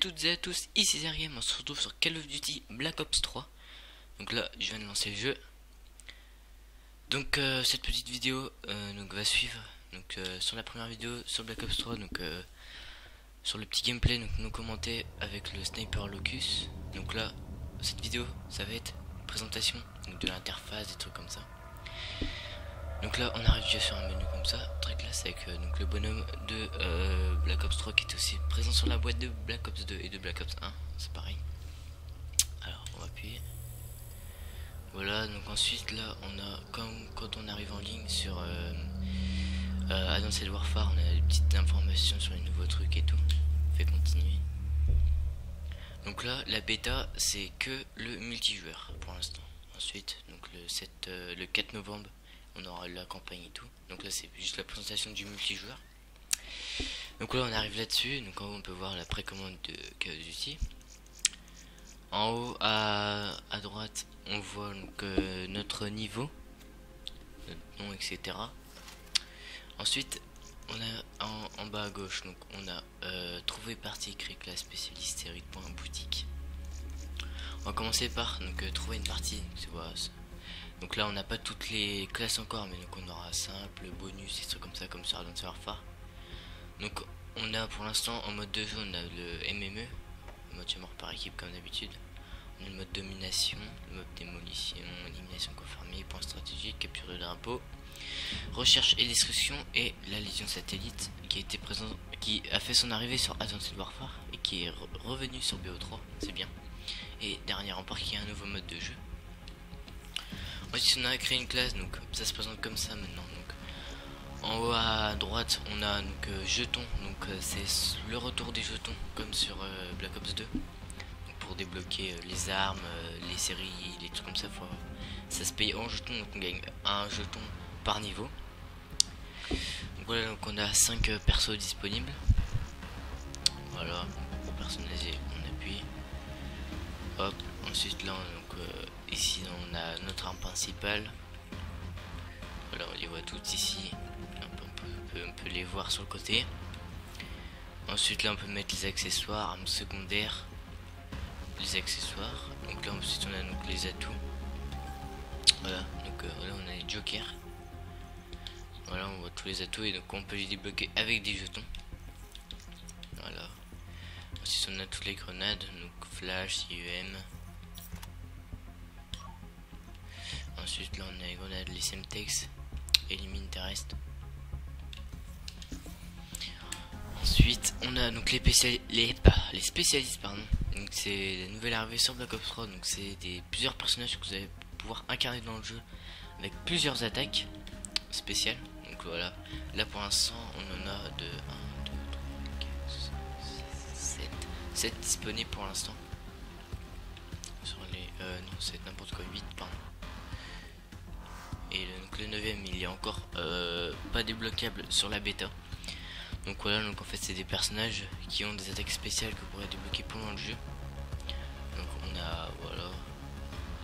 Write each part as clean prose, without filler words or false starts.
toutes et à tous, ici Zeriem, on se retrouve sur Call of Duty Black Ops 3. Donc là, je viens de lancer le jeu. Donc cette petite vidéo va suivre sur la première vidéo sur Black Ops 3, sur le petit gameplay non commenté avec le sniper Locus. Donc là, cette vidéo, ça va être présentation de l'interface, des trucs comme ça. Donc là, on arrive déjà sur un menu comme ça, très classe, avec le bonhomme de Black Ops 3 qui est aussi présent sur la boîte de Black Ops 2 et de Black Ops 1, c'est pareil. Alors, on va appuyer. Voilà, donc ensuite là, on a, comme quand on arrive en ligne sur Advanced Warfare, on a des petites informations sur les nouveaux trucs et tout. On fait continuer. Donc là, la bêta, c'est que le multijoueur pour l'instant. Ensuite, donc le 4 novembre, on aura la campagne et tout. Donc là, c'est juste la présentation du multijoueur. Donc là, on arrive là-dessus. Donc en haut, on peut voir la précommande de Call of Duty. En haut, à droite, on voit donc notre niveau, notre nom, etc. Ensuite, on a en bas à gauche, donc on a trouvé partie écrit classe spécialiste série de points boutique. On va commencer par trouver une partie. Donc là, on n'a pas toutes les classes encore, mais donc on aura simple, bonus, des trucs comme ça, comme sur Advanced Warfare. Donc on a pour l'instant en mode de jeu, on a le MME, le mode mort par équipe comme d'habitude. On a le mode domination, le mode démolition, élimination confirmée, point stratégique, capture de drapeau, recherche et destruction, et la Légion satellite qui a fait son arrivée sur Advanced Warfare et qui est revenu sur BO3, c'est bien. Et dernier rempart qui a un nouveau mode de jeu. Ensuite, on a créé une classe, donc ça se présente comme ça maintenant. Donc en haut à droite, on a jetons, c'est le retour des jetons comme sur Black Ops 2. Pour débloquer les armes, les séries, les trucs comme ça, ça se paye en jetons, donc on gagne un jeton par niveau. Donc voilà, donc on a 5 persos disponibles. Voilà, pour personnaliser, on appuie. Hop, ensuite là, ici on a notre arme principale. Voilà, on les voit toutes ici. On peut les voir sur le côté. Ensuite là, on peut mettre les accessoires, armes secondaires. Les accessoires, donc là ensuite on a les atouts. Voilà, là on a les jokers. Voilà, on voit tous les atouts et donc on peut les débloquer avec des jetons. Voilà, ensuite on a toutes les grenades, donc flash, IEM. Ensuite là on a les grenades, les Semtex et les mines terrestres. Ensuite on a donc les spécialistes, pardon. Donc c'est la nouvelle arrivée sur Black Ops 3, donc c'est plusieurs personnages que vous allez pouvoir incarner dans le jeu avec plusieurs attaques spéciales. Donc voilà, là pour l'instant on en a de 1, 2, 3, 4, 5, 6, 7 disponibles pour l'instant. Sur les... non c'est n'importe quoi, 8 pardon. Et le 9ème il est encore pas débloquable sur la bêta. Donc voilà, donc en fait c'est des personnages qui ont des attaques spéciales que vous pourrez débloquer pendant le jeu. Donc on a, voilà,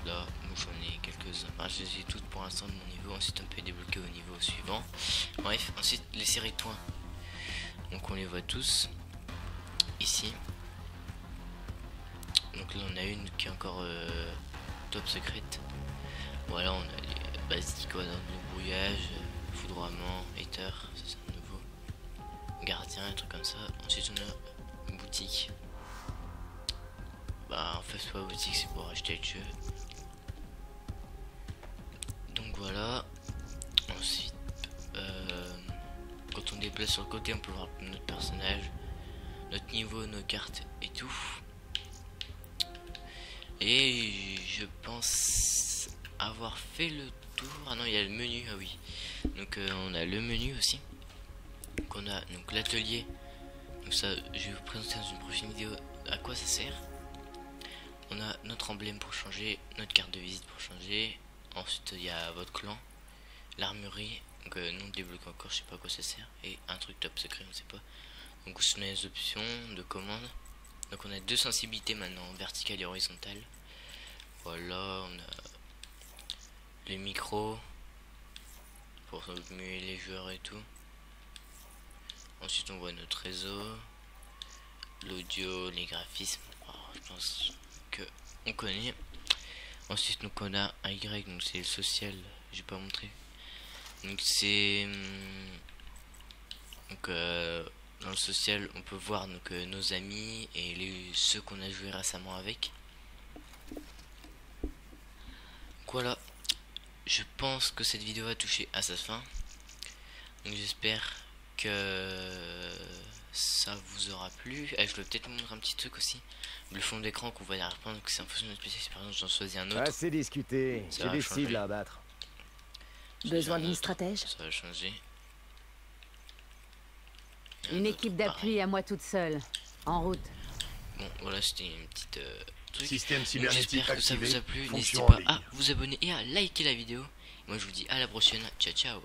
là, moi j'en ai quelques-uns, enfin, je les ai toutes pour l'instant de mon niveau. Ensuite on peut débloquer au niveau suivant. Bref, ensuite les séries de points, donc on les voit tous ici. Donc là on a une qui est encore top secrète. Voilà, on a les basiques, voilà, de brouillage, foudroiement, hater, ça c'est un nouveau, gardien, un truc comme ça. Ensuite on a une boutique. Bah en fait c'est pas boutique, c'est pour acheter le jeu. Donc voilà. Ensuite quand on déplace sur le côté on peut voir notre personnage, notre niveau, nos cartes et tout. Et je pense avoir fait le tour. Ah non, il y a le menu, ah oui. Donc on a le menu aussi. Donc on a donc l'atelier. Donc ça je vais vous présenter dans une prochaine vidéo à quoi ça sert. On a notre emblème pour changer, notre carte de visite pour changer. Ensuite il y a votre clan, l'armurerie, donc non débloqué encore, je sais pas à quoi ça sert, et un truc top secret, on sait pas. Donc on a les options de commande. Donc on a deux sensibilités maintenant, verticale et horizontale. Voilà, on a les micros pour muer les joueurs et tout. Ensuite on voit notre réseau, l'audio, les graphismes. Alors, je pense que on connaît. Ensuite donc on a un Y, donc c'est le social, j'ai pas montré. Donc c'est donc dans le social on peut voir donc nos amis et ceux qu'on a joué récemment avec. Voilà, je pense que cette vidéo va toucher à sa fin. Donc j'espère que ça vous aura plu. Je vais peut-être vous montrer un petit truc aussi. Le fond d'écran qu'on va y reprendre, c'est en fonction de notre PC. Par exemple, j'en choisis un autre. Assez discuté. J'ai des cibles à abattre. Besoin d'une stratège? Ça va changer. Une équipe d'appui à moi toute seule. En route. Bon, voilà, c'était une petite truc. Système cybernétique J'espère que ça activé. vous a plu. N'hésitez Fonction en pas ligne. à vous abonner et à liker la vidéo. Moi, je vous dis à la prochaine. Ciao, ciao.